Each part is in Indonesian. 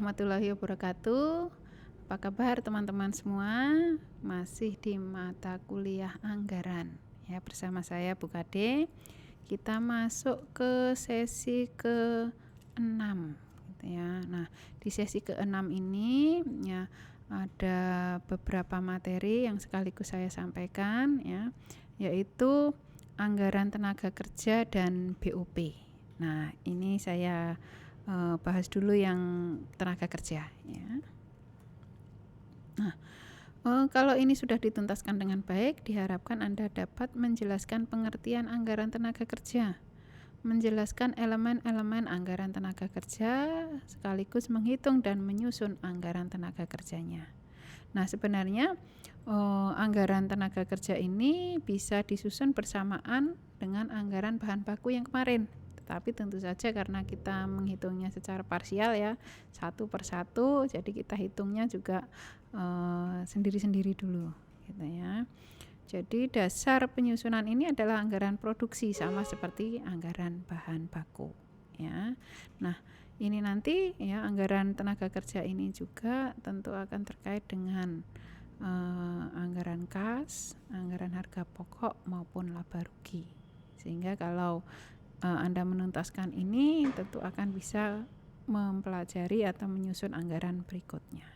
warahmatullahi wabarakatuh. Apa kabar teman-teman semua? Masih di mata kuliah anggaran ya, bersama saya Bu Kade. Kita masuk ke sesi ke-6 gitu ya. Nah, di sesi ke-6 ini ya ada beberapa materi yang sekaligus saya sampaikan ya, yaitu anggaran tenaga kerja dan BOP. Nah, ini saya bahas dulu yang tenaga kerja ya. Nah, kalau ini sudah dituntaskan dengan baik, diharapkan Anda dapat menjelaskan pengertian anggaran tenaga kerja, menjelaskan elemen-elemen anggaran tenaga kerja, sekaligus menghitung dan menyusun anggaran tenaga kerjanya. Nah, sebenarnya anggaran tenaga kerja ini bisa disusun bersamaan dengan anggaran bahan baku yang kemarin. Tapi tentu saja karena kita menghitungnya secara parsial ya, satu per satu, jadi kita hitungnya juga sendiri-sendiri dulu gitu ya. Jadi dasar penyusunan ini adalah anggaran produksi, sama seperti anggaran bahan baku ya. Nah, ini nanti ya, anggaran tenaga kerja ini juga tentu akan terkait dengan anggaran kas, anggaran harga pokok maupun laba rugi. Sehingga kalau Anda menuntaskan ini, tentu akan bisa mempelajari atau menyusun anggaran berikutnya.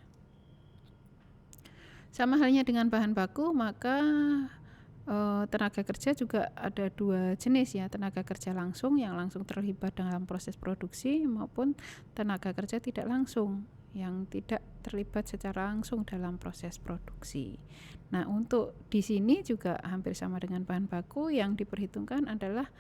Sama halnya dengan bahan baku, maka tenaga kerja juga ada dua jenis ya, tenaga kerja langsung yang langsung terlibat dalam proses produksi, maupun tenaga kerja tidak langsung yang tidak terlibat secara langsung dalam proses produksi. Nah, untuk di sini juga hampir sama dengan bahan baku, yang diperhitungkan adalah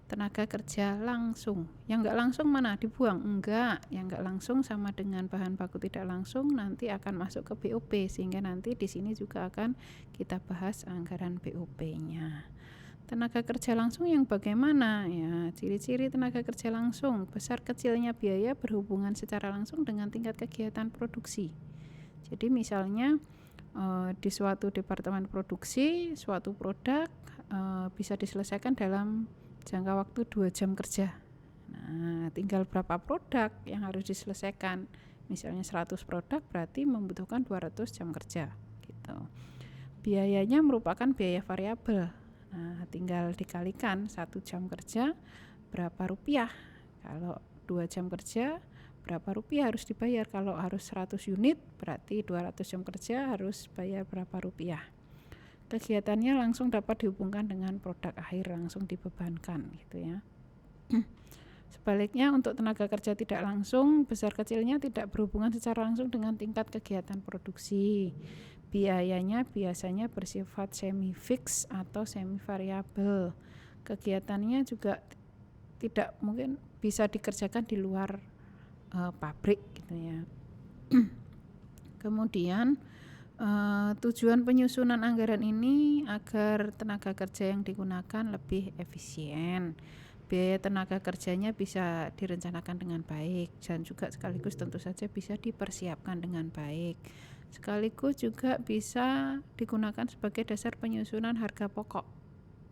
tenaga kerja langsung. Yang enggak langsung mana? Dibuang? Enggak. Yang enggak langsung sama dengan bahan baku tidak langsung nanti akan masuk ke BOP, sehingga nanti di sini juga akan kita bahas anggaran BOP-nya. Tenaga kerja langsung yang bagaimana? Ya, ciri-ciri tenaga kerja langsung: besar kecilnya biaya berhubungan secara langsung dengan tingkat kegiatan produksi. Jadi misalnya di suatu departemen produksi, suatu produk bisa diselesaikan dalam jangka waktu 2 jam kerja. Nah, tinggal berapa produk yang harus diselesaikan. Misalnya 100 produk berarti membutuhkan 200 jam kerja gitu. Biayanya merupakan biaya variabel. Nah, tinggal dikalikan 1 jam kerja berapa rupiah. Kalau 2 jam kerja berapa rupiah harus dibayar. Kalau harus 100 unit berarti 200 jam kerja harus bayar berapa rupiah. Kegiatannya langsung dapat dihubungkan dengan produk akhir, langsung dibebankan gitu ya. Sebaliknya untuk tenaga kerja tidak langsung, besar kecilnya tidak berhubungan secara langsung dengan tingkat kegiatan produksi. Biayanya biasanya bersifat semi fix atau semi variabel. Kegiatannya juga tidak mungkin bisa dikerjakan di luar pabrik gitu ya. Kemudian tujuan penyusunan anggaran ini agar tenaga kerja yang digunakan lebih efisien, biaya tenaga kerjanya bisa direncanakan dengan baik, dan juga sekaligus tentu saja bisa dipersiapkan dengan baik. Sekaligus juga bisa digunakan sebagai dasar penyusunan harga pokok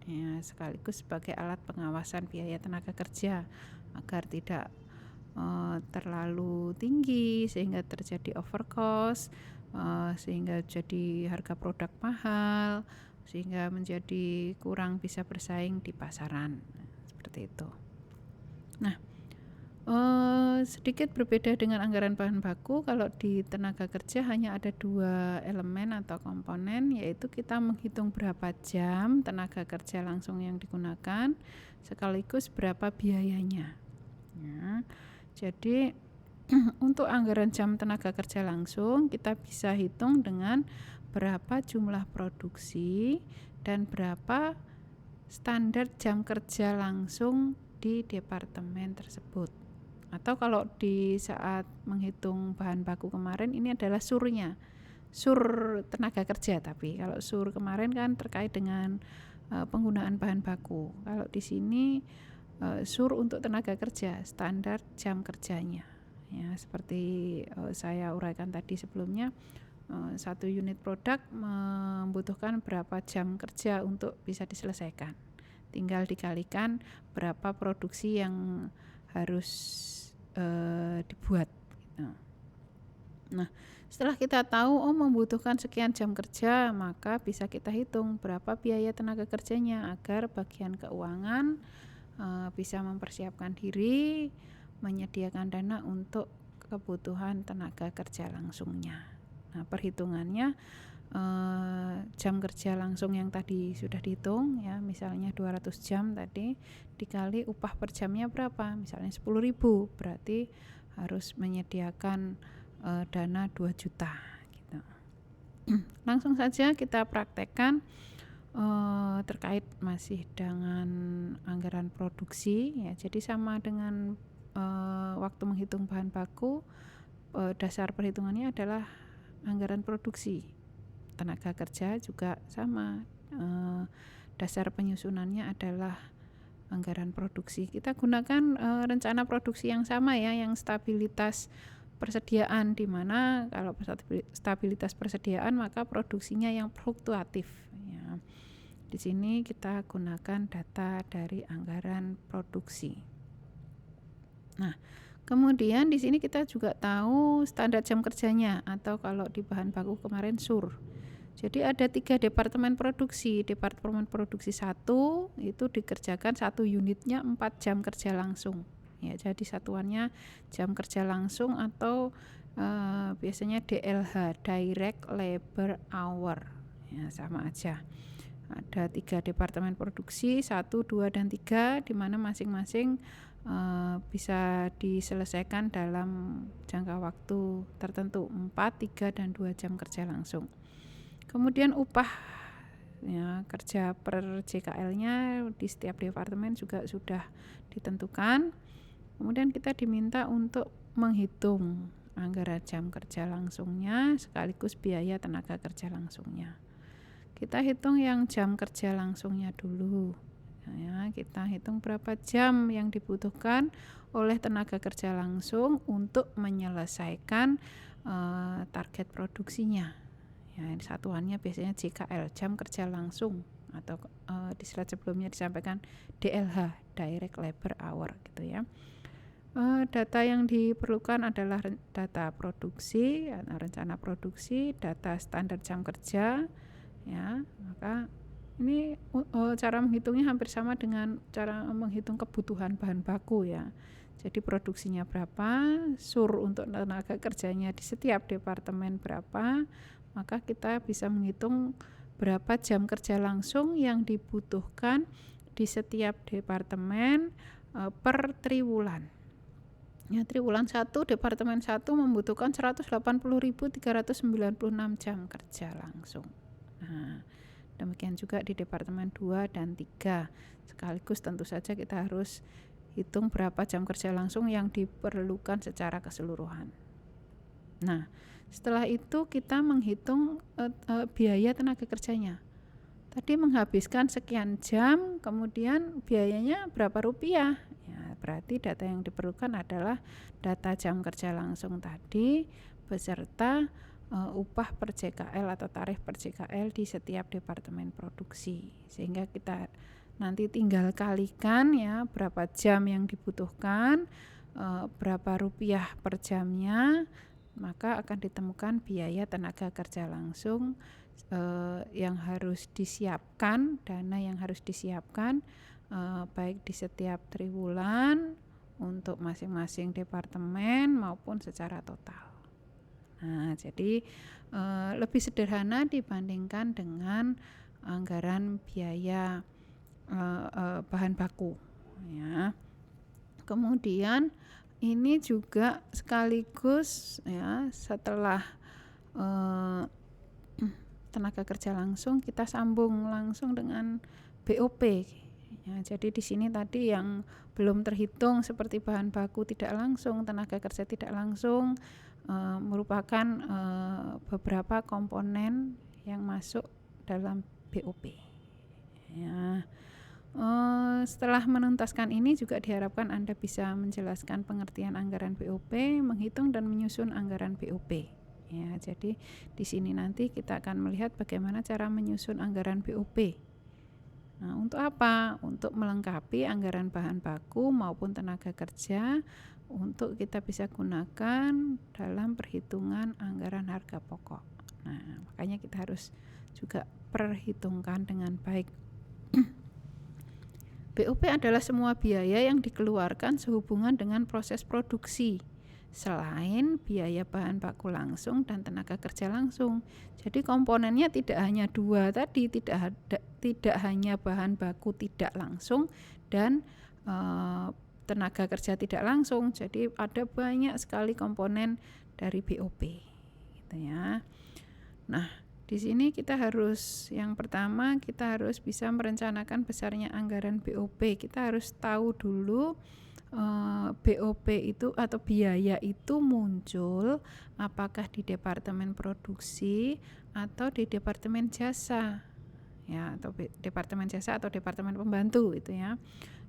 ya, sekaligus sebagai alat pengawasan biaya tenaga kerja agar tidak terlalu tinggi sehingga terjadi overcost, sehingga jadi harga produk mahal, sehingga menjadi kurang bisa bersaing di pasaran. Seperti itu. Nah, sedikit berbeda dengan anggaran bahan baku. Kalau di tenaga kerja hanya ada 2 elemen atau komponen, yaitu kita menghitung berapa jam tenaga kerja langsung yang digunakan, sekaligus berapa biayanya ya. Jadi untuk anggaran jam tenaga kerja langsung kita bisa hitung dengan berapa jumlah produksi dan berapa standar jam kerja langsung di departemen tersebut. Atau kalau di saat menghitung bahan baku kemarin, ini adalah surnya, sur tenaga kerja. Tapi kalau sur kemarin kan terkait dengan penggunaan bahan baku. Kalau di sini sur untuk tenaga kerja, standar jam kerjanya ya, seperti saya uraikan tadi sebelumnya. 1 unit produk membutuhkan berapa jam kerja untuk bisa diselesaikan, tinggal dikalikan berapa produksi yang harus dibuat gitu. Nah, setelah kita tahu membutuhkan sekian jam kerja, maka bisa kita hitung berapa biaya tenaga kerjanya agar bagian keuangan bisa mempersiapkan diri, menyediakan dana untuk kebutuhan tenaga kerja langsungnya. Nah, perhitungannya jam kerja langsung yang tadi sudah dihitung ya, misalnya 200 jam tadi dikali upah per jamnya berapa, misalnya 10.000, berarti harus menyediakan dana 2 juta gitu. Langsung saja kita praktekkan terkait masih dengan anggaran produksi ya. Jadi sama dengan waktu menghitung bahan baku, dasar perhitungannya adalah anggaran produksi. Tenaga kerja juga sama, dasar penyusunannya adalah anggaran produksi. Kita gunakan rencana produksi yang sama ya, yang stabilitas persediaan, di mana kalau stabilitas persediaan maka produksinya yang fluktuatif ya. Di sini kita gunakan data dari anggaran produksi. Nah, kemudian di sini kita juga tahu standar jam kerjanya, atau kalau di bahan baku kemarin SUR. Jadi ada 3 departemen produksi. Departemen produksi 1 itu dikerjakan 1 unitnya 4 jam kerja langsung. Ya, jadi satuannya jam kerja langsung atau biasanya DLH, Direct Labor Hour. Ya, sama aja. Ada 3 departemen produksi, 1, 2, dan 3, di mana masing-masing bisa diselesaikan dalam jangka waktu tertentu, 4, 3, dan 2 jam kerja langsung. Kemudian upah ya, kerja per JKL-nya di setiap departemen juga sudah ditentukan. Kemudian kita diminta untuk menghitung anggaran jam kerja langsungnya sekaligus biaya tenaga kerja langsungnya. Kita hitung yang jam kerja langsungnya dulu. Ya, kita hitung berapa jam yang dibutuhkan oleh tenaga kerja langsung untuk menyelesaikan target produksinya. Ya, satuannya biasanya JKL, jam kerja langsung, atau di slide sebelumnya disampaikan DLH, Direct Labor Hour gitu ya. Data yang diperlukan adalah data produksi, rencana produksi, data standar jam kerja ya. Maka ini cara menghitungnya hampir sama dengan cara menghitung kebutuhan bahan baku ya. Jadi produksinya berapa, SUR untuk tenaga kerjanya di setiap departemen berapa, maka kita bisa menghitung berapa jam kerja langsung yang dibutuhkan di setiap departemen per triwulan. Ya, triwulan 1 departemen 1 membutuhkan 180.396 jam kerja langsung. Nah, demikian juga di departemen 2 dan 3. Sekaligus tentu saja kita harus hitung berapa jam kerja langsung yang diperlukan secara keseluruhan. Nah, setelah itu kita menghitung biaya tenaga kerjanya. Tadi menghabiskan sekian jam, kemudian biayanya berapa rupiah. Ya, berarti data yang diperlukan adalah data jam kerja langsung tadi beserta upah per JKL atau tarif per JKL di setiap departemen produksi. Sehingga kita nanti tinggal kalikan ya berapa jam yang dibutuhkan, berapa rupiah per jamnya, maka akan ditemukan biaya tenaga kerja langsung yang harus disiapkan, dana yang harus disiapkan baik di setiap triwulan untuk masing-masing departemen maupun secara total. Nah, jadi lebih sederhana dibandingkan dengan anggaran biaya bahan baku ya. Kemudian ini juga sekaligus ya, setelah tenaga kerja langsung kita sambung langsung dengan BOP ya. Jadi di sini tadi yang belum terhitung seperti bahan baku tidak langsung, tenaga kerja tidak langsung, merupakan beberapa komponen yang masuk dalam BOP ya. Setelah menuntaskan ini juga diharapkan Anda bisa menjelaskan pengertian anggaran BOP, menghitung dan menyusun anggaran BOP ya. Jadi di sini nanti kita akan melihat bagaimana cara menyusun anggaran BOP. Nah, untuk apa? Untuk melengkapi anggaran bahan baku maupun tenaga kerja untuk kita bisa gunakan dalam perhitungan anggaran harga pokok. Nah, makanya kita harus juga perhitungkan dengan baik. BOP adalah semua biaya yang dikeluarkan sehubungan dengan proses produksi, selain biaya bahan baku langsung dan tenaga kerja langsung. Jadi komponennya tidak hanya dua tadi, tidak hanya bahan baku tidak langsung dan tenaga kerja tidak langsung. Jadi ada banyak sekali komponen dari BOP, gitu ya. Nah, di sini kita harus, yang pertama kita harus bisa merencanakan besarnya anggaran BOP. Kita harus tahu dulu BOP itu atau biaya itu muncul apakah di departemen produksi atau di departemen jasa, ya, atau departemen jasa atau departemen pembantu itu ya.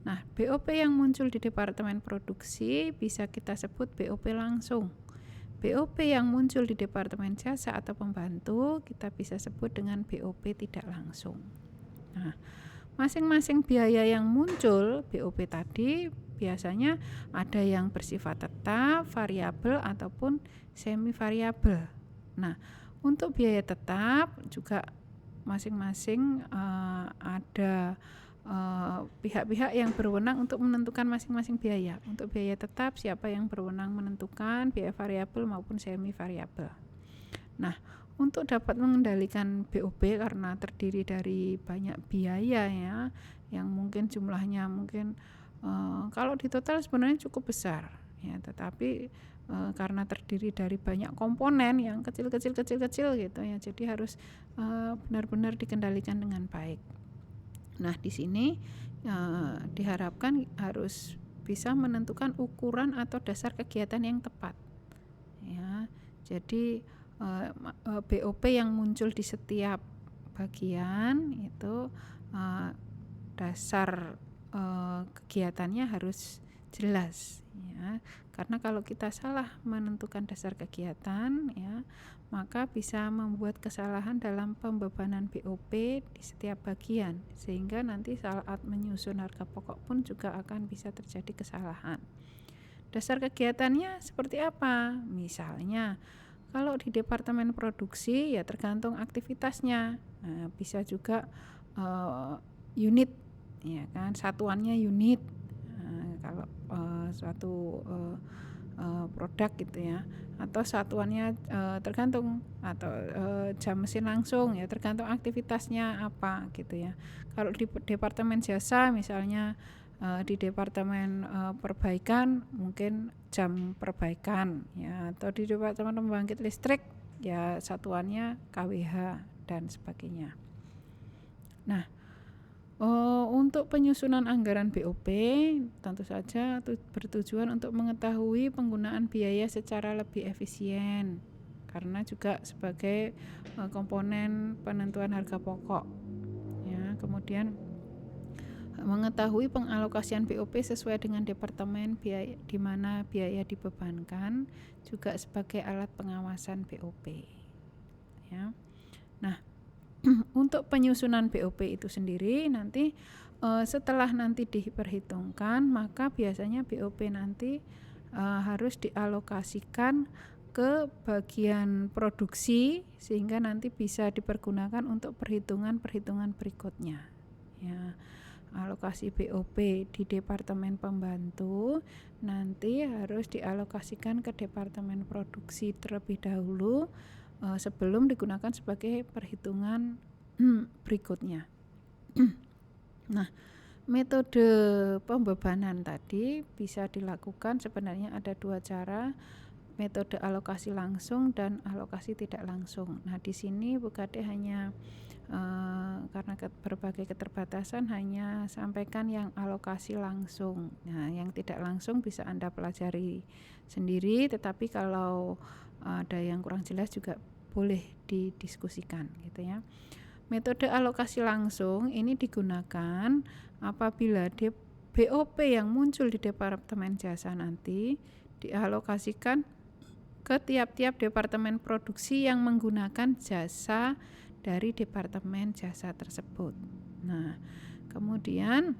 Nah, BOP yang muncul di departemen produksi bisa kita sebut BOP langsung. BOP yang muncul di departemen jasa atau pembantu kita bisa sebut dengan BOP tidak langsung. Nah, masing-masing biaya yang muncul BOP tadi biasanya ada yang bersifat tetap, variabel ataupun semi variabel. Nah, untuk biaya tetap juga masing-masing ada pihak-pihak yang berwenang untuk menentukan masing-masing biaya. Untuk biaya tetap siapa yang berwenang menentukan, biaya variabel maupun semi variabel. Nah, untuk dapat mengendalikan BOP karena terdiri dari banyak biaya ya, yang mungkin jumlahnya mungkin kalau di total sebenarnya cukup besar ya, tetapi karena terdiri dari banyak komponen yang kecil-kecil gitu ya, jadi harus benar-benar dikendalikan dengan baik. Nah, di sini diharapkan harus bisa menentukan ukuran atau dasar kegiatan yang tepat. Ya, jadi BOP yang muncul di setiap bagian itu dasar kegiatannya harus jelas. Ya, karena kalau kita salah menentukan dasar kegiatan, ya, maka bisa membuat kesalahan dalam pembebanan BOP di setiap bagian, sehingga nanti saat menyusun harga pokok pun juga akan bisa terjadi kesalahan. Dasar kegiatannya seperti apa? Misalnya kalau di departemen produksi ya tergantung aktivitasnya. Nah, bisa juga unit, ya kan, satuannya unit. Nah, kalau suatu produk gitu ya, atau satuannya tergantung, atau jam mesin langsung ya tergantung aktivitasnya apa gitu ya. Kalau di departemen jasa misalnya di departemen perbaikan mungkin jam perbaikan ya, atau di departemen pembangkit listrik ya satuannya kWh dan sebagainya. Nah, untuk penyusunan anggaran BOP tentu saja bertujuan untuk mengetahui penggunaan biaya secara lebih efisien, karena juga sebagai komponen penentuan harga pokok ya. Kemudian mengetahui pengalokasian BOP sesuai dengan departemen biaya di mana biaya dibebankan, juga sebagai alat pengawasan BOP ya. Nah, untuk penyusunan BOP itu sendiri nanti setelah nanti diperhitungkan, maka biasanya BOP nanti harus dialokasikan ke bagian produksi sehingga nanti bisa dipergunakan untuk perhitungan-perhitungan berikutnya ya. Alokasi BOP di departemen pembantu nanti harus dialokasikan ke departemen produksi terlebih dahulu sebelum digunakan sebagai perhitungan berikutnya. Nah, metode pembebanan tadi bisa dilakukan sebenarnya ada dua cara, metode alokasi langsung dan alokasi tidak langsung. Nah, di sini Bu Kade hanya karena berbagai keterbatasan hanya sampaikan yang alokasi langsung. Nah, yang tidak langsung bisa Anda pelajari sendiri, tetapi kalau ada yang kurang jelas juga boleh didiskusikan gitu ya. Metode alokasi langsung ini digunakan apabila BOP yang muncul di departemen jasa nanti dialokasikan ke tiap-tiap departemen produksi yang menggunakan jasa dari departemen jasa tersebut. Nah, kemudian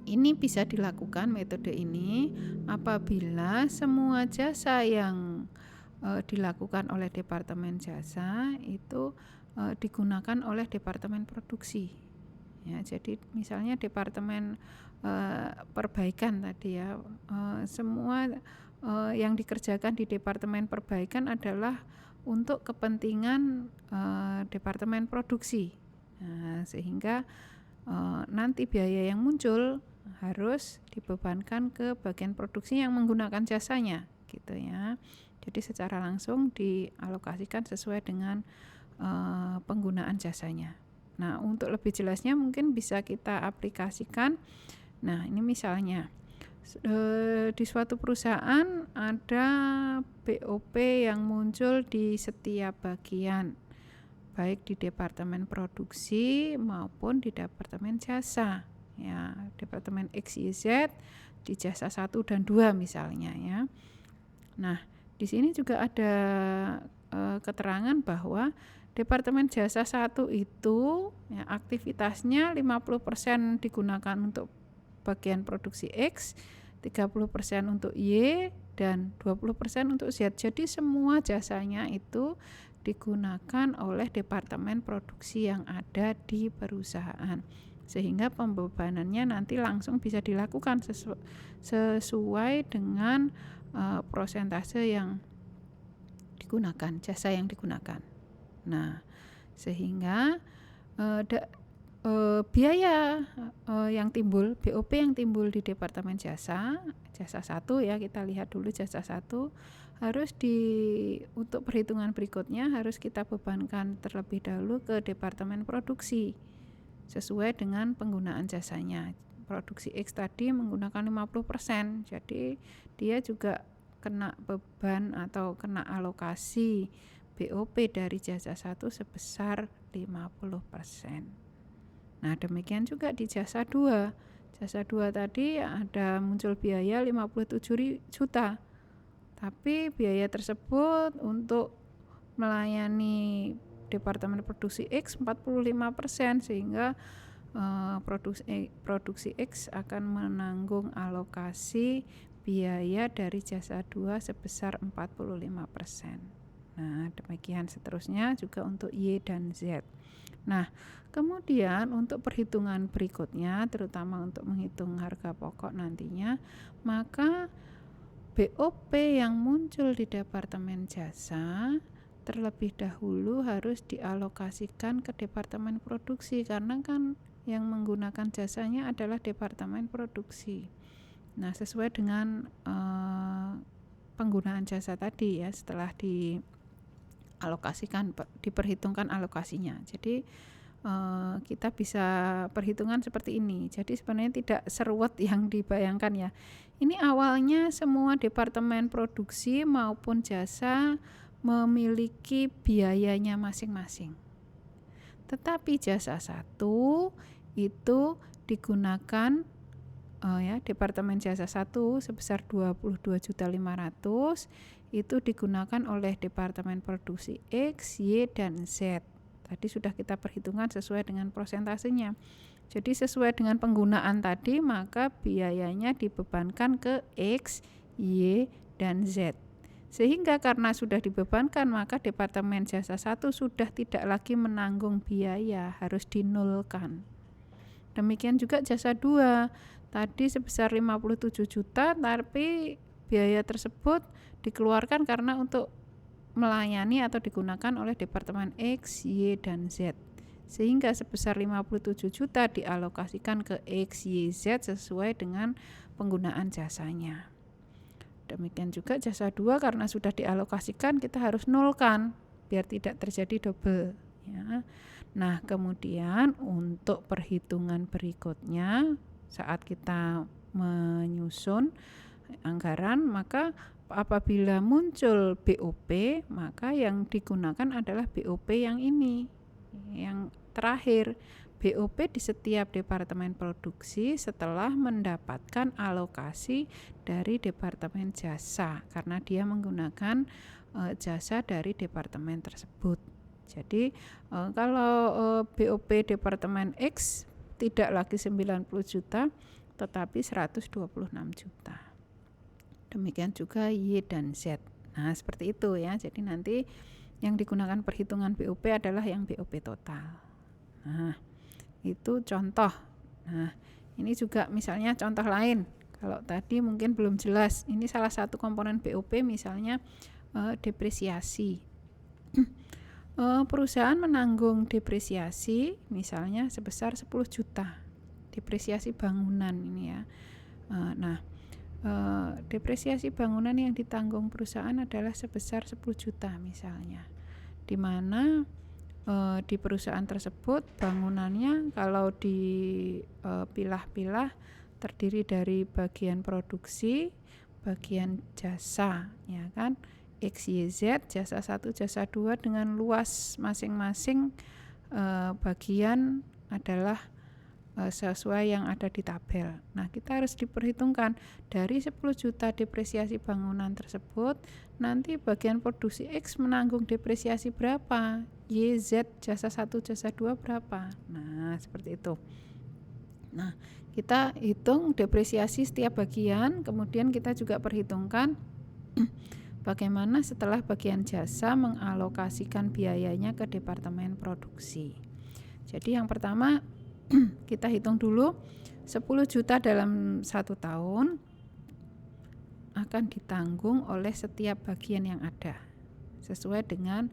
Ini bisa dilakukan metode ini apabila semua jasa yang dilakukan oleh departemen jasa itu digunakan oleh departemen produksi. Ya, jadi misalnya departemen perbaikan tadi ya, semua yang dikerjakan di departemen perbaikan adalah untuk kepentingan departemen produksi. Nah, sehingga nanti biaya yang muncul harus dibebankan ke bagian produksi yang menggunakan jasanya, gitu ya. Jadi secara langsung dialokasikan sesuai dengan penggunaan jasanya. Nah, untuk lebih jelasnya mungkin bisa kita aplikasikan. Nah, ini misalnya di suatu perusahaan ada BOP yang muncul di setiap bagian, baik di departemen produksi maupun di departemen jasa. Ya, departemen X, Y, Z di jasa 1 dan 2 misalnya ya. Nah, di sini juga ada keterangan bahwa departemen jasa 1 itu ya, aktivitasnya 50% digunakan untuk bagian produksi X, 30% untuk Y, dan 20% untuk Z. Jadi semua jasanya itu digunakan oleh departemen produksi yang ada di perusahaan, sehingga pembebanannya nanti langsung bisa dilakukan sesuai dengan prosentase yang digunakan, jasa yang digunakan. Nah, sehingga biaya yang timbul, BOP yang timbul di departemen jasa 1 ya, kita lihat dulu jasa 1 harus untuk perhitungan berikutnya harus kita bebankan terlebih dahulu ke departemen produksi sesuai dengan penggunaan jasanya. Produksi X tadi menggunakan 50%, jadi dia juga kena beban atau kena alokasi BOP dari jasa 1 sebesar 50%. Nah, demikian juga di jasa 2. Jasa 2 tadi ada muncul biaya 57 juta. Tapi biaya tersebut untuk melayani departemen produksi X 45%, sehingga produksi X akan menanggung alokasi biaya dari jasa 2 sebesar 45%. Nah, demikian seterusnya juga untuk Y dan Z. Nah, kemudian untuk perhitungan berikutnya, terutama untuk menghitung harga pokok nantinya, maka BOP yang muncul di departemen jasa terlebih dahulu harus dialokasikan ke departemen produksi, karena kan yang menggunakan jasanya adalah departemen produksi. Nah, sesuai dengan penggunaan jasa tadi ya, setelah dialokasikan, diperhitungkan alokasinya. Jadi kita bisa perhitungan seperti ini. Jadi sebenarnya tidak seruat yang dibayangkan ya. Ini awalnya semua departemen produksi maupun jasa memiliki biayanya masing-masing. Tetapi jasa 1 itu digunakan ya, departemen jasa 1 sebesar 22.500.000 itu digunakan oleh departemen produksi X, Y, dan Z. Tadi sudah kita perhitungkan sesuai dengan prosentasenya. Jadi sesuai dengan penggunaan tadi, maka biayanya dibebankan ke X, Y, dan Z. Sehingga karena sudah dibebankan, maka departemen jasa 1 sudah tidak lagi menanggung biaya, harus dinulkan. Demikian juga jasa 2, tadi sebesar 57 juta, tapi biaya tersebut dikeluarkan karena untuk melayani atau digunakan oleh departemen X, Y, dan Z. Sehingga sebesar 57 juta dialokasikan ke X, Y, Z sesuai dengan penggunaan jasanya. Demikian juga jasa 2, karena sudah dialokasikan kita harus nolkan biar tidak terjadi double ya. Nah, kemudian untuk perhitungan berikutnya saat kita menyusun anggaran, maka apabila muncul BOP, maka yang digunakan adalah BOP yang ini, yang terakhir, BOP di setiap departemen produksi setelah mendapatkan alokasi dari departemen jasa, karena dia menggunakan jasa dari departemen tersebut. Jadi kalau BOP departemen X tidak lagi 90 juta, tetapi 126 juta. Demikian juga Y dan Z. Nah, seperti itu ya. Jadi nanti yang digunakan perhitungan BOP adalah yang BOP total. Nah, itu contoh. Nah, ini juga misalnya contoh lain. Kalau tadi mungkin belum jelas, ini salah satu komponen BOP misalnya depresiasi. Perusahaan menanggung depresiasi misalnya sebesar 10 juta. Depresiasi bangunan ini ya. Depresiasi bangunan yang ditanggung perusahaan adalah sebesar 10 juta misalnya, di mana di perusahaan tersebut bangunannya kalau dipilah-pilah terdiri dari bagian produksi, bagian jasa, ya kan, XYZ, jasa 1, jasa 2 dengan luas masing-masing bagian adalah sesuai yang ada di tabel. Nah, kita harus diperhitungkan dari 10 juta depresiasi bangunan tersebut, nanti bagian produksi X menanggung depresiasi berapa, Y, Z, jasa 1, jasa 2 berapa. Nah, seperti itu. Nah, kita hitung depresiasi setiap bagian, kemudian kita juga perhitungkan bagaimana setelah bagian jasa mengalokasikan biayanya ke departemen produksi. Jadi yang pertama kita hitung dulu 10 juta dalam 1 tahun akan ditanggung oleh setiap bagian yang ada sesuai dengan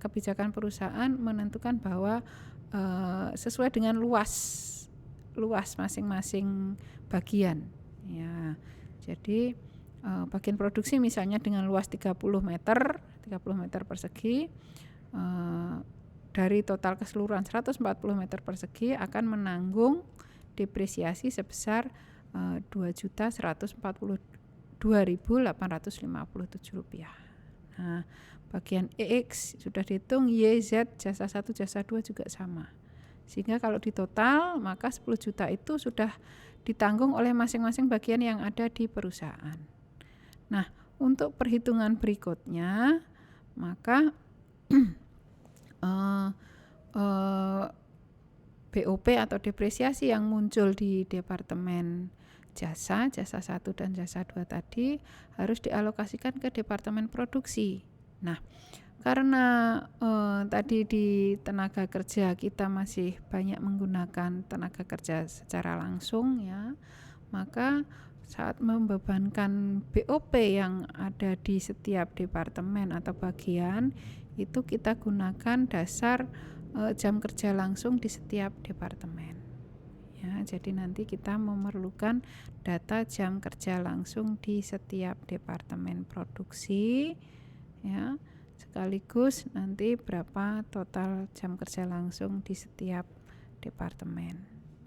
kebijakan perusahaan menentukan bahwa sesuai dengan luas masing-masing bagian ya. Jadi bagian produksi misalnya dengan luas 30 meter persegi, dari total keseluruhan 140 meter persegi akan menanggung depresiasi sebesar Rp2.142.857. Nah, bagian EX sudah dihitung, Y, Z, jasa 1, jasa 2 juga sama. Sehingga kalau ditotal maka 10 juta itu sudah ditanggung oleh masing-masing bagian yang ada di perusahaan. Nah, untuk perhitungan berikutnya maka BOP atau depresiasi yang muncul di departemen jasa 1 dan jasa 2 tadi harus dialokasikan ke departemen produksi. Nah, karena tadi di tenaga kerja kita masih banyak menggunakan tenaga kerja secara langsung ya, maka saat membebankan BOP yang ada di setiap departemen atau bagian itu kita gunakan dasar jam kerja langsung di setiap departemen ya. Jadi nanti kita memerlukan data jam kerja langsung di setiap departemen produksi ya, sekaligus nanti berapa total jam kerja langsung di setiap departemen.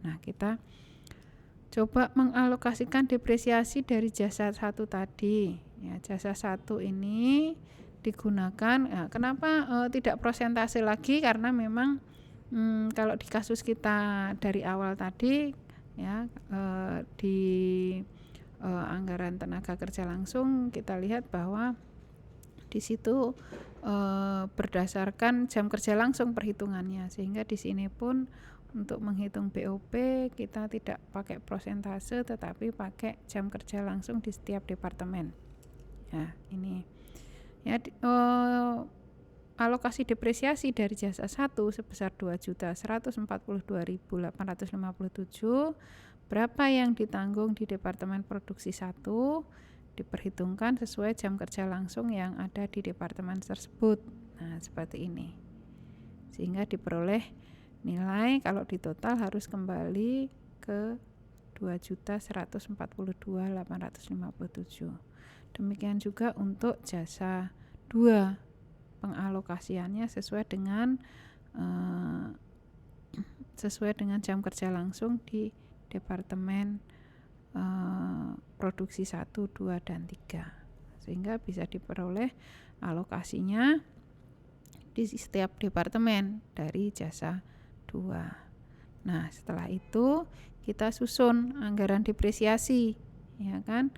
Nah, kita coba mengalokasikan depresiasi dari jasa 1 tadi ya. Jasa 1 ini digunakan ya, kenapa tidak prosentase lagi, karena memang kalau di kasus kita dari awal tadi ya, di anggaran tenaga kerja langsung kita lihat bahwa di situ berdasarkan jam kerja langsung perhitungannya, sehingga di sini pun untuk menghitung BOP kita tidak pakai prosentase tetapi pakai jam kerja langsung di setiap departemen ya. Ini ya, alokasi depresiasi dari jasa 1 sebesar 2.142.857, berapa yang ditanggung di departemen produksi 1 diperhitungkan sesuai jam kerja langsung yang ada di departemen tersebut. Nah, seperti ini. Sehingga diperoleh nilai kalau di total harus kembali ke 2.142.857. Demikian juga untuk jasa 2, pengalokasiannya sesuai dengan jam kerja langsung di departemen produksi 1, 2, dan 3, sehingga bisa diperoleh alokasinya di setiap departemen dari jasa 2. Nah, setelah itu kita susun anggaran depresiasi ya kan.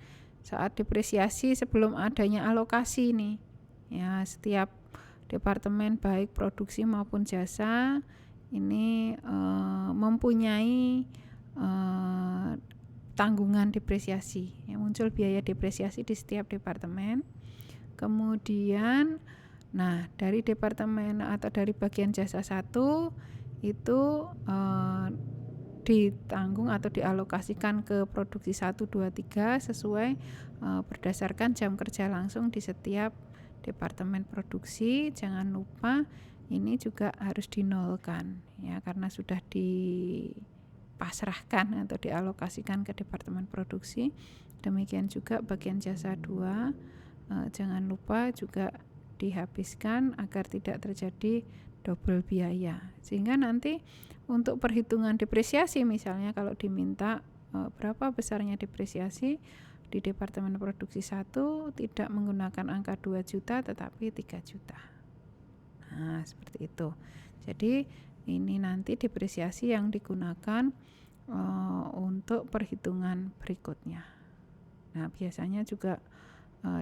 Saat depresiasi sebelum adanya alokasi nih ya, setiap departemen baik produksi maupun jasa ini mempunyai tanggungan depresiasi, ya, muncul biaya depresiasi di setiap departemen. Kemudian dari departemen atau dari bagian jasa 1 itu ditanggung atau dialokasikan ke produksi 1, 2, 3 sesuai berdasarkan jam kerja langsung di setiap departemen produksi. Jangan lupa ini juga harus dinolkan, ya, karena sudah dipasrahkan atau dialokasikan ke departemen produksi. Demikian juga bagian jasa 2, jangan lupa juga dihabiskan agar tidak terjadi double biaya, sehingga nanti untuk perhitungan depresiasi misalnya kalau diminta berapa besarnya depresiasi di departemen produksi 1 tidak menggunakan angka 2 juta tetapi 3 juta. Nah, seperti itu. Jadi ini nanti depresiasi yang digunakan untuk perhitungan berikutnya. Nah, biasanya juga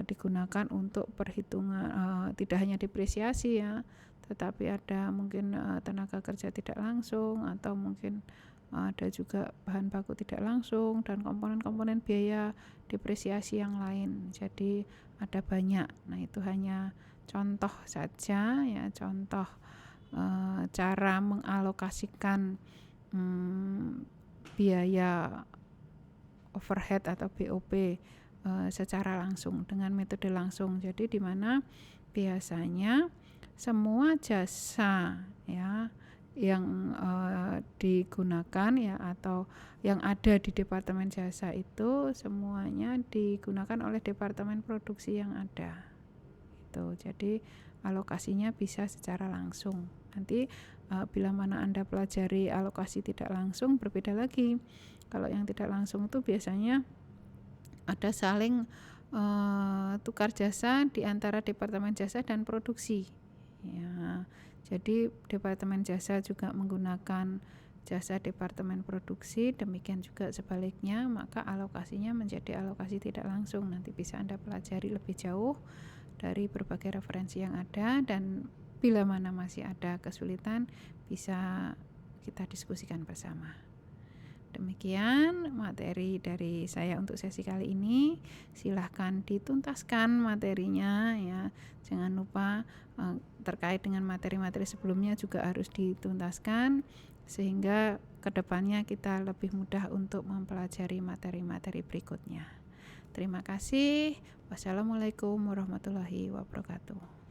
digunakan untuk perhitungan tidak hanya depresiasi, ya, tetapi ada mungkin tenaga kerja tidak langsung, atau mungkin ada juga bahan baku tidak langsung dan komponen-komponen biaya depresiasi yang lain. Jadi ada banyak. Nah, itu hanya contoh saja, ya, contoh cara mengalokasikan biaya overhead atau BOP secara langsung dengan metode langsung. Jadi di mana biasanya semua jasa, ya, yang digunakan, ya, atau yang ada di departemen jasa itu semuanya digunakan oleh departemen produksi yang ada. Itu. Jadi alokasinya bisa secara langsung. Nanti bila mana Anda pelajari alokasi tidak langsung berbeda lagi. Kalau yang tidak langsung itu biasanya ada saling tukar jasa di antara departemen jasa dan produksi, ya. Jadi departemen jasa juga menggunakan jasa departemen produksi, demikian juga sebaliknya, maka alokasinya menjadi alokasi tidak langsung. Nanti bisa Anda pelajari lebih jauh dari berbagai referensi yang ada, dan bila mana masih ada kesulitan bisa kita diskusikan bersama. Demikian materi dari saya untuk sesi kali ini. Silahkan dituntaskan materinya, ya. Jangan lupa terkait dengan materi-materi sebelumnya juga harus dituntaskan, sehingga kedepannya kita lebih mudah untuk mempelajari materi-materi berikutnya. Terima kasih. Wassalamualaikum warahmatullahi wabarakatuh.